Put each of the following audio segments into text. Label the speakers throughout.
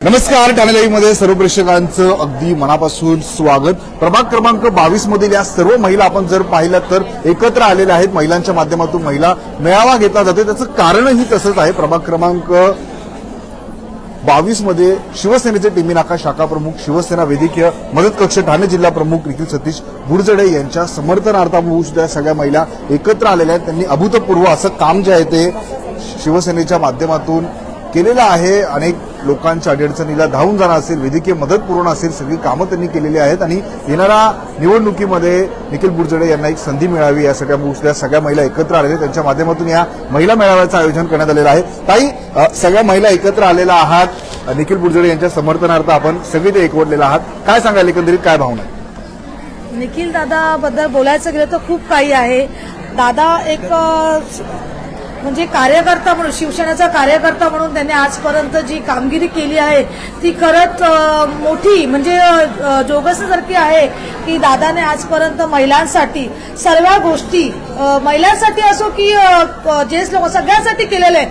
Speaker 1: नमस्कार, ठाणे लाईव्ह मध्ये सर्व प्रेक्षकांचं अगदी मनापासून स्वागत। प्रभाग क्रमांक 22 मधील या सर्व महिला आपण जर पाहिलं तर एकत्र आलेल्या आहेत। महिलांच्या माध्यमातून महिला मेळावा घेतला जातो, त्याचं कारणही तसंच आहे। प्रभाग क्रमांक 22 मध्ये शिवसेनेचे टीमी नाका शाखा प्रमुख, शिवसेना वैद्यकीय मदत कक्ष ठाणे जिल्हा प्रमुख निखिल सतीश बुरजडे यांच्या समर्थनार्थ सगळ्या महिला एकत्र आलेल्या आहेत। त्यांनी अभूतपूर्व असं काम जे आहे ते शिवसेनेच्या माध्यमातून केलेलं आहे। अनेक लोकांच्या अडचणीला धावून जाणं असेल, वैद्यकीय मदत पुरवणं असेल, सगळी कामं त्यांनी केलेली आहेत आणि येणाऱ्या निवडणुकीमध्ये निखिल बुरजडे यांना एक संधी मिळावी यासाठी सगळ्या महिला एकत्र आलेल्या, त्यांच्या माध्यमातून या महिला मेळाव्याचं आयोजन करण्यात आलेलं आहे। ताई, सगळ्या महिला एकत्र आलेल्या आहात, निखिल बुरजडे यांच्या समर्थनार्थ आपण सगळे ते एकवटलेला आहात, काय सांगाल एकंदरीत काय भावना आहे?
Speaker 2: निखिल दादा बद्दल बोलायचं गेलं तर खूप काही आहे। दादा एक म्हणजे कार्यकर्ता म्हणून, शिवसेनेचा कार्यकर्ता म्हणून त्यांनी आजपर्यंत जी कामगिरी केली आहे ती खरंच मोठी म्हणजे जोगससारखी आहे की दादाने आजपर्यंत महिलांसाठी सर्व गोष्टी, महिलांसाठी असो की जेंट्स लोक सगळ्यांसाठी केलेले आहे।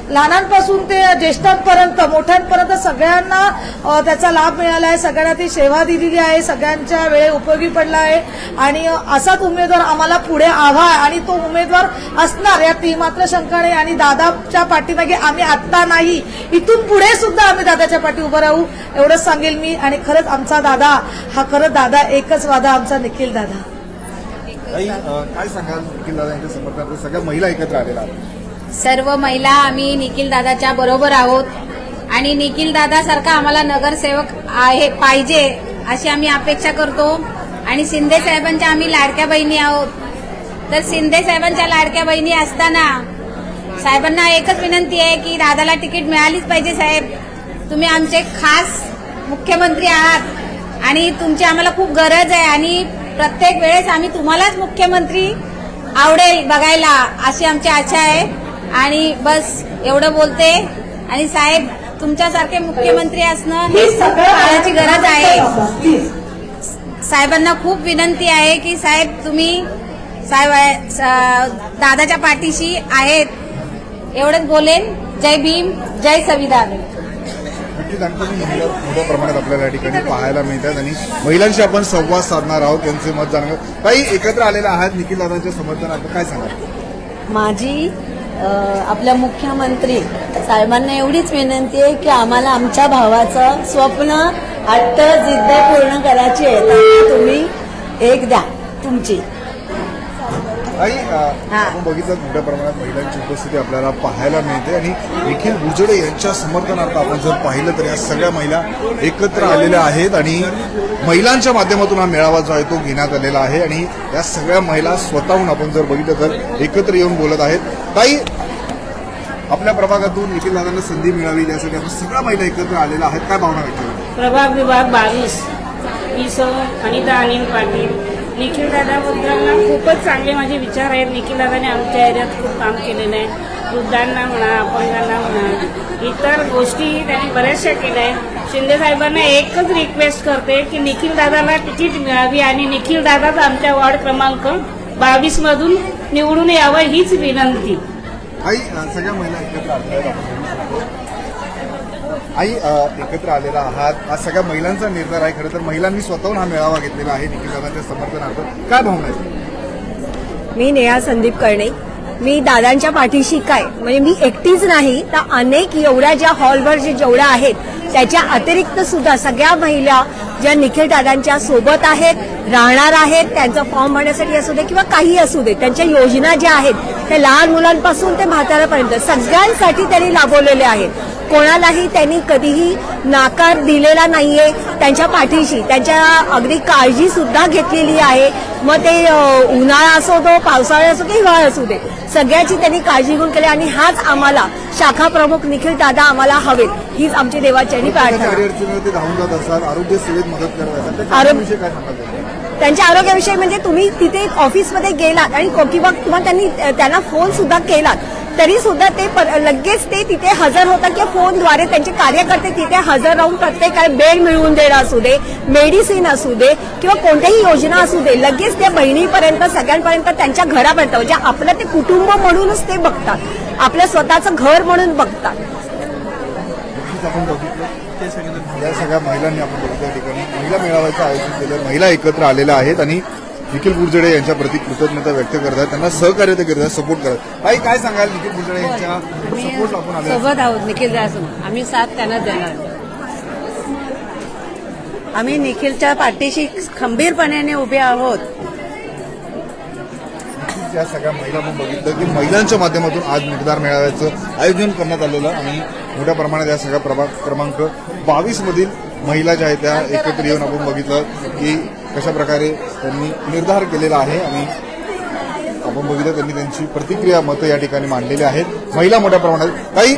Speaker 2: लहानांपासून ते ज्येष्ठांपर्यंत मोठ्यांपर्यंत सगळ्यांना त्याचा लाभ मिळाला आहे, सगळ्यांना ती सेवा दिलेली आहे, सगळ्यांच्या वेळे उपयोगी पडला आहे आणि असाच उमेदवार आम्हाला पुढे हवा आहे आणि तो उमेदवार असणार या ती मात्र शंका नाही। आणि दादाच्या पाठीमागे आम्ही आत्ता नाही, इथून पुढे सुद्धा आम्ही दादाच्या पाठी उभं राहू एवढंच सांगेल मी। आणि खरंच आमचा दादा हा खरंच दादा एकच वादा आमचा निखिल दादा।
Speaker 1: काय सांगाल निखिल दादा यांच्या समर्थनार्थ सगळ्या महिला एकत्र आलेल्या आहेत?
Speaker 3: सर्व महिला आम्ही निखिल दादाच्या बरोबर आहोत आणि निखिल दादा सारखा आम्हाला नगरसेवक आहे पाहिजे अशी आम्ही अपेक्षा करतो। आणि शिंदे साहेबांच्या आम्ही लाडक्या बहिणी आहोत, तर शिंदे साहेबांच्या लाडक्या बहिणी असताना साहेबांना एकच विनंती आहे की दादाला तिकीट मिळालीच पाहिजे। साहेब, तुम्ही आमचे खास मुख्यमंत्री आहात आणि तुमची आम्हाला खूप गरज आहे आणि प्रत्येक वेळेस आम्ही तुम्हालाच मुख्यमंत्री आवडेल बघायला अशी आमची आशा आहे। आणि बस एवढं बोलते। आणि साहेब, तुमच्यासारखे मुख्यमंत्री असणं ही काळाची गरज आहे। साहेबांना खूप विनंती आहे की साहेब तुम्ही दादाच्या पाठीशी आहेत, एवढंच बोलेन। जय भीम, जय संविधान।
Speaker 1: मोठ्या प्रमाणात आपल्याला या ठिकाणी पाहायला मिळतात आणि महिलांशी आपण संवाद साधणार आहोत, त्यांचे मत जाणणार। काही एकत्र आलेल्या आहात निखिल दादांच्या समर्थनार्थ, काय सांगाल?
Speaker 4: माझी आपल्या मुख्यमंत्री साहेबांना एवढीच विनंती आहे की आम्हाला आमच्या भावाचं स्वप्न हट्ट जिद्द पूर्ण करायची आहे, तर तुम्ही एक द्या तुमची।
Speaker 1: आपण बघितलं मोठ्या प्रमाणात महिलांची उपस्थिती आपल्याला पाहायला मिळते आणि निखिल बुरजडे यांच्या समर्थनार्थ आपण जर पाहिलं तर या सगळ्या महिला एकत्र आलेल्या आहेत आणि महिलांच्या माध्यमातून हा मेळावा जो आहे तो घेण्यात आलेला आहे आणि या सगळ्या महिला स्वतःहून आपण जर बघितलं तर एकत्र येऊन बोलत आहेत। ताई, आपल्या प्रभागातून निखिल दादांना संधी मिळावी यासाठी आपण सगळ्या महिला एकत्र आलेल्या आहेत, काय भावना व्यक्त?
Speaker 5: प्रभाग विभाग 22 अनिता अनिल पाटील। निखिल दादाबद्दल खूपच चांगले माझे विचार आहेत। निखिल दादाने आमच्या एरियात खूप काम केलेलं आहे, वृद्धांना म्हणा, अपंगांना म्हणा, इतर गोष्टी त्यांनी बऱ्याचशा केल्या आहेत। शिंदे साहेबांना एकच रिक्वेस्ट करते की निखिल दादाला तिकीट मिळावी आणि निखिल दादाच आमच्या वॉर्ड क्रमांक 22 मधून निवडून यावं हीच विनंती।
Speaker 1: सगळ्या महिला एकत्र आलेल्या एकत्र आलेला आहात, आज सगळ्या महिलांचा निर्धार आहे। खरं तर महिलांनी स्वतःहून हा मेळावा घेतलेला आहे निखिल दादांच्या समर्थनार्थ, काय भावना आहे?
Speaker 4: मी नेहा संदीप कर्णे, मी दादांच्या पाठीशी काय म्हणजे मी एकटीच नाही तर अनेक एवढ्या ज्या हॉलवर जेवढ्या आहेत त्याच्या अतिरिक्त सुद्धा सगळ्या महिला ज्या निखिल दादांच्या सोबत आहेत, राहणार आहेत, त्यांचा फॉर्म भरण्यासाठी असू दे किंवा काही असू दे, त्यांच्या योजना ज्या आहेत त्या लहान मुलांपासून ते म्हाताऱ्यापर्यंत सगळ्यांसाठी त्यांनी राबवलेले आहेत। कोणालाही त्यांनी कधीही नाकार दिलेला नाहीये, त्यांच्या पाठीशी त्यांच्या अगदी काळजी सुद्धा घेतलेली आहे। मग ते उन्हाळा असो दो, पावसाळा असो की हिवाळा असू दे, सगळ्याची त्यांनी काळजी घेऊन केली आणि हाच आम्हाला शाखा प्रमुख निखिल दादा आम्हाला हवेत, हीच आमची देवाची प्रार्थना।
Speaker 1: आरोग्य सेवेत मदत करत
Speaker 4: त्यांच्या आरोग्याविषयी म्हणजे तुम्ही तिथे ऑफिसमध्ये गेलात आणि किंवा त्यांनी त्यांना फोन सुद्धा केलात तरी सुद्धा ते लगेच ते तिथे हजर होतात किंवा फोनद्वारे त्यांचे कार्यकर्ते तिथे हजर राहून प्रत्येकाला बेड मिळवून देणं असू दे, मेडिसिन असू दे किंवा कोणत्याही योजना असू दे, लगेच त्या बहिणीपर्यंत सगळ्यांपर्यंत त्यांच्या घरापर्यंत म्हणजे आपलं ते कुटुंब म्हणूनच ते बघतात, आपलं स्वतःचं घर म्हणून बघतात।
Speaker 1: नक्कीच आपण बघितलं या सगळ्या महिलांनी आपण बघितलं या ठिकाणी महिला मेळाव्याचं आयोजन केलं, महिला एकत्र आलेल्या आहेत आणि निखिल बुरजडे यांच्या प्रती कृतज्ञता व्यक्त करतात, त्यांना सहकार्य ते करतात, सपोर्ट करतात. ताई काय सांगाल निखिल बुरजडे यांच्या सपोर्ट आपण आले
Speaker 4: सोबत आहोत निखिल दादासोबत, आम्ही साथ त्यांना देणार. आम्ही निखिलच्या पाठीशी खंबीरपणाने उभे आहोत.
Speaker 1: या सगळ्या महिला आपण बघितलं की महिलांच्या माध्यमातून आज मतदार मेळाव्याचं आयोजन करण्यात आलेलं आणि मोठ्या प्रमाणात या सगळ्या प्रभाग क्रमांक 22 मधील महिला ज्या आहेत त्या एकत्र येऊन आपण बघितलं की कशा प्रकारे त्यांनी निर्धार केलेला आहे आणि आपण बघितलं त्यांनी त्यांची प्रतिक्रिया मतं या ठिकाणी मांडलेली आहेत. महिला मोठ्या प्रमाणात काही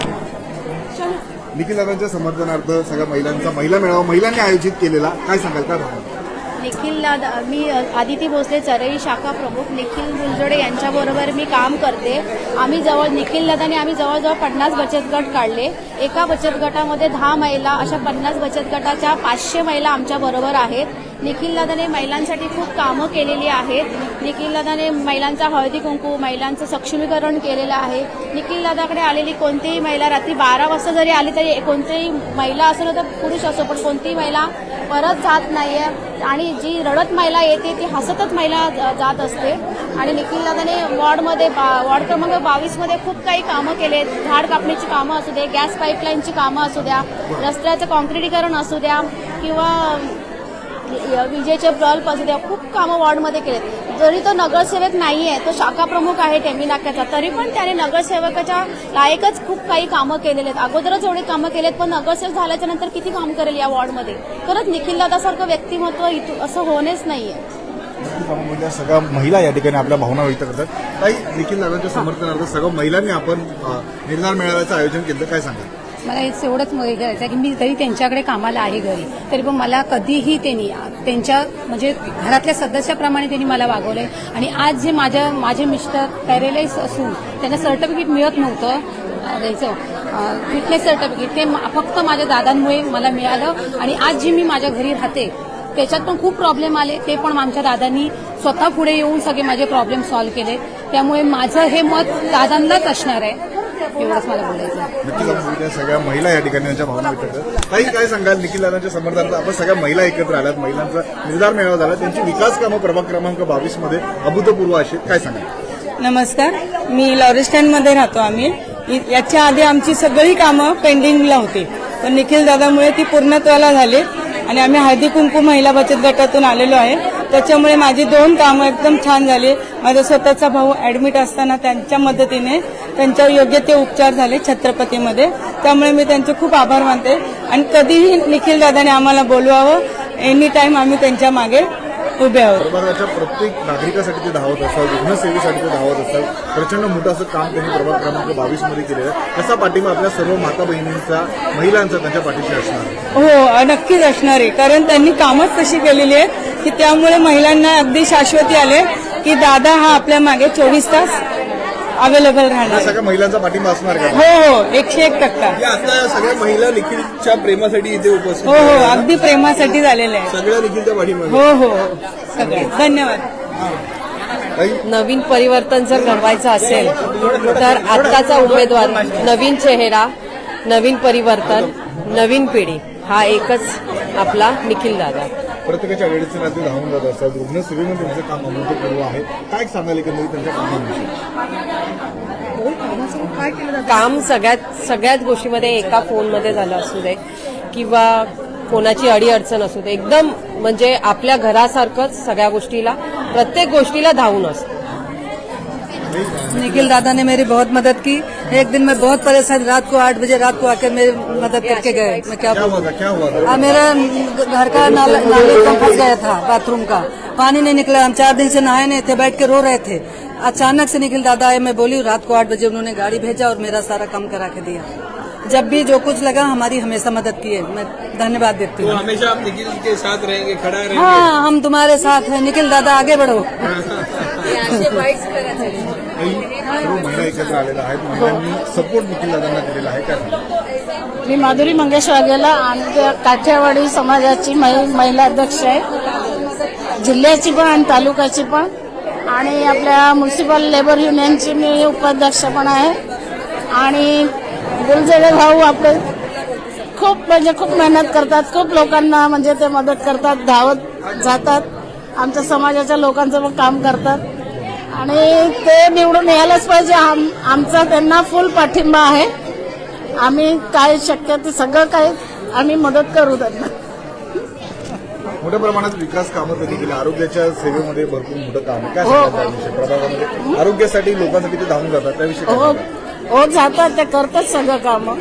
Speaker 1: निखिल दादांच्या समर्थनार्थ सगळ्या महिलांचा महिला मेळावा महिलांनी आयोजित केलेला, काय सांगाल काय भावना?
Speaker 6: निखिल दादा, मी आदिती भोसले चरई शाखा प्रमुख निखिल बुलजडे यांच्याबरोबर मी काम करते. आम्ही निखिल दादाने आम्ही जवळजवळ 50 बचत गट काढले. एका बचत गटामध्ये 10 महिला, अशा 50 बचत गटाच्या 500 महिला आमच्या बरोबर आहेत. निखिल दादाने महिलांसाठी खूप कामं केलेली आहेत. निखिल दादाने महिलांचा हळदी कुंकू, महिलांचं सक्षमीकरण केलेलं आहे. निखिल दादाकडे आलेली कोणतीही महिला रात्री 12 वाजता जरी आली तरी कोणतीही महिला असो ना तर पुरुष असो पण कोणतीही महिला परत जात नाहीये आणि जी रडत महिला येते ती हसतच महिला जात असते. आणि निखिल दादाने वॉर्ड क्रमांक 22 मध्ये खूप काही कामं केले. झाड कापणीची कामं असू दे, गॅस पाईपलाईनची कामं असू द्या, रस्त्याचं कॉन्क्रिटीकरण असू द्या किंवा विजेचे बल्ब असू द्या, खूप कामं वॉर्डमध्ये केलेत. जरी तो नगरसेवक नाहीये, तो शाखा प्रमुख आहे टेंबी नाक्याचा, तरी पण त्याने नगरसेवकाच्या लायकच खूप काही कामं केलेले आहेत. अगोदरच एवढे कामं केलेत पण नगरसेवक झाल्याच्या नंतर किती काम करेल या वॉर्डमध्ये. खरंच निखिल दादासारखं व्यक्तिमत्व असं होणेच नाहीये.
Speaker 1: सगळ्या महिला या ठिकाणी आपल्या भावना व्यक्त करतात. काही निखिल दादांच्या समर्थनार्थ सगळ्या महिलांनी आपण निर्धार मेळाव्याचं आयोजन केलं, काय सांगाल?
Speaker 7: मला एवढंच करायचं आहे की मी जरी त्यांच्याकडे कामाला आहे घरी तरी पण मला कधीही त्यांनी त्यांच्या म्हणजे घरातल्या सदस्याप्रमाणे त्यांनी मला वागवलंय. आणि आज जे माझे मिस्टर पॅरेलाइज असून त्यांना सर्टिफिकेट मिळत नव्हतं द्यायचं फिटनेस सर्टिफिकेट, ते फक्त माझ्या दादांमुळे मला मिळालं. आणि आज जी मी माझ्या घरी राहते त्याच्यात पण खूप प्रॉब्लेम आले, ते पण आमच्या दादांनी स्वतः पुढे येऊन सगळे माझे प्रॉब्लेम सॉल्व्ह केले. त्यामुळे माझं हे मत दादांनाच असणार आहे, एवढंच मला बोलायचं.
Speaker 1: नक्कीच आपण सगळ्या महिला या ठिकाणी त्यांच्या भावना व्यक्त करतात. काही काय सांगाल निखिल दादांच्या समर्थनार्थ आपण सगळ्या महिला एकत्र आल्यात, महिलांचा निर्धार मेळावा झाला, त्यांची विकास कामं प्रभाग क्रमांक 22 मध्ये अभूतपूर्व अशी, काय सांगाल?
Speaker 5: नमस्कार, मी लॉरेस्टॅनमध्ये राहतो. आम्ही याच्या आधी आमची सगळी कामं पेंडिंगला होती पण निखिल दादामुळे ती पूर्णत्वाला झाली आणि आम्ही हळदी कुंकू महिला बचत गटातून आलेलो आहे. त्याच्यामुळे माझी 2 कामं एकदम छान झाली. माझा स्वतःचा भाऊ ऍडमिट असताना त्यांच्या मदतीने त्यांच्यावर योग्य ते उपचार झाले छत्रपतीमध्ये, त्यामुळे मी त्यांचे खूप आभार मानते. आणि कधीही निखिल दादाने आम्हाला बोलवावं, एनी टाइम आम्ही त्यांच्या मागे उभे आहोत.
Speaker 1: प्रभागाच्या प्रत्येक नागरिकासाठी ते धावत असतात, रुग्णसेवेसाठी ते धावत असतात. प्रचंड मोठं असं काम त्यांनी प्रभाग क्रमांक 22 मध्ये केलेलं आहे. कसा पाठिंबा आपल्या सर्व माता बहिणींचा, महिलांचा त्यांच्या पाठीशी असणार?
Speaker 5: हो, नक्कीच असणार आहे, कारण त्यांनी कामच तशी केलेली आहेत की त्यामुळे महिलांना अगदी शाश्वती आले की दादा हा आपल्या मागे 24 तास अवेलेबल राहणार.
Speaker 1: सगळ्या महिलांचा पाठिंबा असणार का?
Speaker 5: हो, 101%.
Speaker 8: आता सगळ्या महिला निखिलच्या प्रेमासाठी इथे उपस्थित
Speaker 5: हो, अगदी प्रेमासाठी झालेले आहे.
Speaker 8: सगळ्या निखिलच्या पाठीमागे.
Speaker 5: हो, सगळे. धन्यवाद.
Speaker 9: नवीन परिवर्तन जर घडवायचं असेल तर आत्ताचा उमेदवार, नवीन चेहरा, नवीन परिवर्तन, नवीन पिढी, हा एकच आपला निखिल दादा.
Speaker 1: प्रत्येकाच्या वेळेचं नाते धावून जात असतात. रुग्णसेवेमध्ये त्यांचं काम अभूतपूर्व आहे. काय सांगाल एकंदरीत त्यांच्या कामाविषयी?
Speaker 9: काम सगळ्याच गोष्टीमध्ये एका फोनमध्ये झालं असू दे किंवा कोणाची अडीअडचण असू दे, एकदम म्हणजे आपल्या घरासारखंच सगळ्या गोष्टीला, प्रत्येक गोष्टीला धावून असतं.
Speaker 7: निखिल दादा ने मेरी बहुत मदद की. एक दिन मैं बहुत परेशान, रात को 8 बजे रात को आकर मेरी मदद करके गए. मैं क्या बोलूं, मेरा घर का नाले कम फंस गया था, बाथरूम का पानी नहीं निकला. हम 4 दिन से नहाए नहीं थे, बैठ के रो रहे थे. अचानक से निखिल दादा आए. मैं बोली रात को 8 बजे उन्होंने गाड़ी भेजा और मेरा सारा काम करा के दिया. जब भी जो कुछ लगा हमारी हमेशा मदद की है. मैं धन्यवाद देती हूँ.
Speaker 8: हमेशा आप निखिल के साथ रहेंगे, खड़ा रहेंगे.
Speaker 7: हाँ, हम तुम्हारे साथ हैं. निखिल दादा आगे बढ़ो.
Speaker 1: सर्व महिला एकत्र आलेल्या आहेत. महिलांनी सपोर्ट निखिल दादांना दिलेला आहे. काय
Speaker 2: मी माधुरी मंगेश वाघेला आणि काठियावाडी समाजाची महिला अध्यक्ष आहे, जिल्ह्याची पण आणि तालुक्याची पण, आणि आपल्या म्युन्सिपल लेबर युनियनची मी उपाध्यक्ष पण आहे. आणि बुलजडे भाऊ आपले
Speaker 5: खूप मेहनत करतात, खूप लोकांना म्हणजे ते मदत करतात, धावत जातात, आमच्या समाजाच्या लोकांचं पण काम करतात आणि ते निवडून यायलाच पाहिजे. आमचा त्यांना फुल पाठिंबा आहे. आम्ही काय शक्य ते सगळं काय आम्ही मदत करू त्यांना.
Speaker 1: मोठ्या प्रमाणात विकास कामं त्यांनी केली. आरोग्याच्या सेवेमध्ये भरपूर मोठं काम आहे. काय सांगाल त्याविषयी? प्रभागामध्ये आरोग्यासाठी लोकांसाठी ते धावून जातात, त्याविषयी काय
Speaker 5: हो
Speaker 1: सांगाल?
Speaker 5: हो जातात, ते करतात सगळं कामं.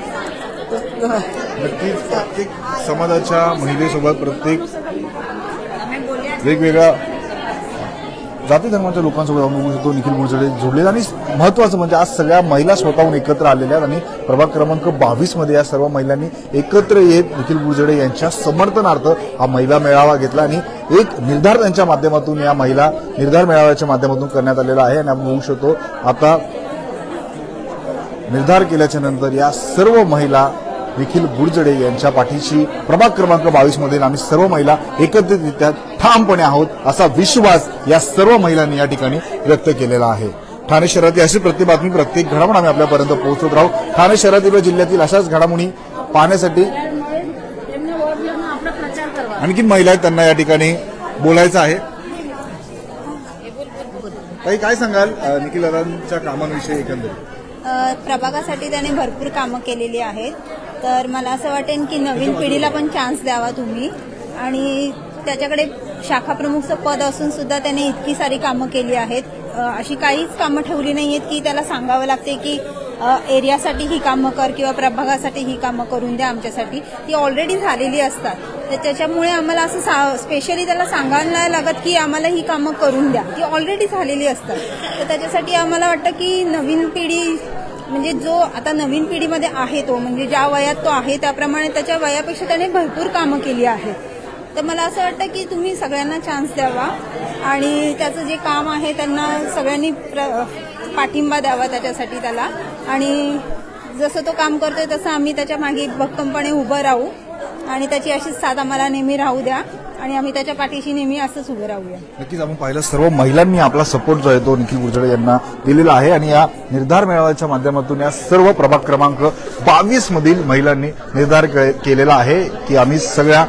Speaker 1: नक्कीच प्रत्येक समाजाच्या महिलेसोबत प्रत्येक वेगवेगळ्या जाती धर्माच्या लोकांसोबत आपण बघू शकतो निखिल बुरजडे जोडलेला. आणि महत्वाचं म्हणजे आज सगळ्या महिला स्वतःहून एकत्र आलेल्या आहेत आणि प्रभाग क्रमांक 22 मध्ये या सर्व महिलांनी एकत्र येत निखिल बुरजडे यांच्या समर्थनार्थ हा महिला मेळावा घेतला आणि एक निर्धार त्यांच्या माध्यमातून या महिला निर्धार मेळाव्याच्या माध्यमातून करण्यात आलेला आहे. आणि आपण बघू शकतो आता निर्धार केल्याच्या नंतर या सर्व महिला निखिल बुरजडे यांच्या पाठीशी प्रभाग क्रमांक 22 मधील आम्ही सर्व महिला एकत्रितरित्या ठामपणे आहोत असा विश्वास या सर्व महिलांनी या ठिकाणी व्यक्त केलेला आहे. ठाणे शहरातील अशी प्रत्येक बातमी प्रत्येक घडामोड आम्ही आपल्यापर्यंत पोहोचवत राहू. ठाणे शहरातील व जिल्ह्यातील अशाच घडामोडी पाहण्यासाठी आणखी महिला आहेत, त्यांना या ठिकाणी बोलायचं आहे. ताई, काय सांगाल निखिल दादांच्या कामांविषयी एकंदरीत?
Speaker 10: प्रभागासाठी त्याने भरपूर कामं केलेली आहेत. तर मला असं वाटेल की नवीन पिढीला पण चान्स द्यावा तुम्ही. आणि त्याच्याकडे शाखा प्रमुखचं पद असून सुद्धा त्याने इतकी सारी कामं केली आहेत. अशी काहीच कामं ठेवली नाही आहेत की त्याला सांगावं लागते की एरियासाठी ही कामं कर किंवा प्रभागासाठी ही कामं करून द्या आमच्यासाठी. ती ऑलरेडी झालेली असतात. तर त्याच्यामुळे आम्हाला असं स्पेशली त्याला सांगायला नाही लागत की आम्हाला ही कामं करून द्या, ती ऑलरेडी झालेली असतात. तर त्याच्यासाठी आम्हाला वाटतं की नवीन पिढी म्हणजे जो आता नवीन पिढीमध्ये आहे तो म्हणजे ज्या वयात तो आहे त्याप्रमाणे त्याच्या वयापेक्षा त्याने भरपूर कामं केली आहेत. तर मला असं वाटतं की तुम्ही सगळ्यांना चान्स द्यावा आणि त्याचं जे काम आहे त्यांना सगळ्यांनी पाठिंबा द्यावा त्याच्यासाठी त्याला. आणि जसं तो काम करतोय तसं आम्ही त्याच्या मागे भक्कमपणे उभं राहू आणि त्याची अशीच साथ आम्हाला नेहमी राहू द्या आणि आम्ही त्याच्या पाठीशी नेहमी असंच उभं राहूया.
Speaker 1: नक्कीच आपण पाहिलं सर्व महिलांनी आपला सपोर्ट जो आहे तो निखिल बुरजडे यांना दिलेला आहे. आणि या निर्धार मेळाव्याच्या माध्यमातून या सर्व प्रभाग क्रमांक 22 मधील महिलांनी निर्धार केलेला आहे की आम्ही सगळ्या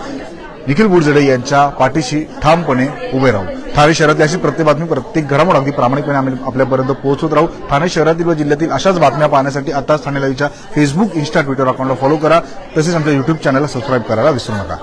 Speaker 1: निखिल बुरजडे यांच्या पाठीशी ठामपणे उभे राहू. ठाणे शहरातील अशी प्रत्येक बातमी प्रत्येक घडामोड अगदी प्रामाणिकपणे आम्ही आपल्यापर्यंत पोहोचवत राहू. ठाणे शहरातील व जिल्ह्यातील अशाच बातम्या पाहण्यासाठी आताच ठाणे लाईव्हच्या फेसबुक, इन्स्टा, ट्विटर अकाउंटला फॉलो करा. तसेच आमच्या युट्यूब चॅनलला सबस्क्राईब करायला विसरू नका.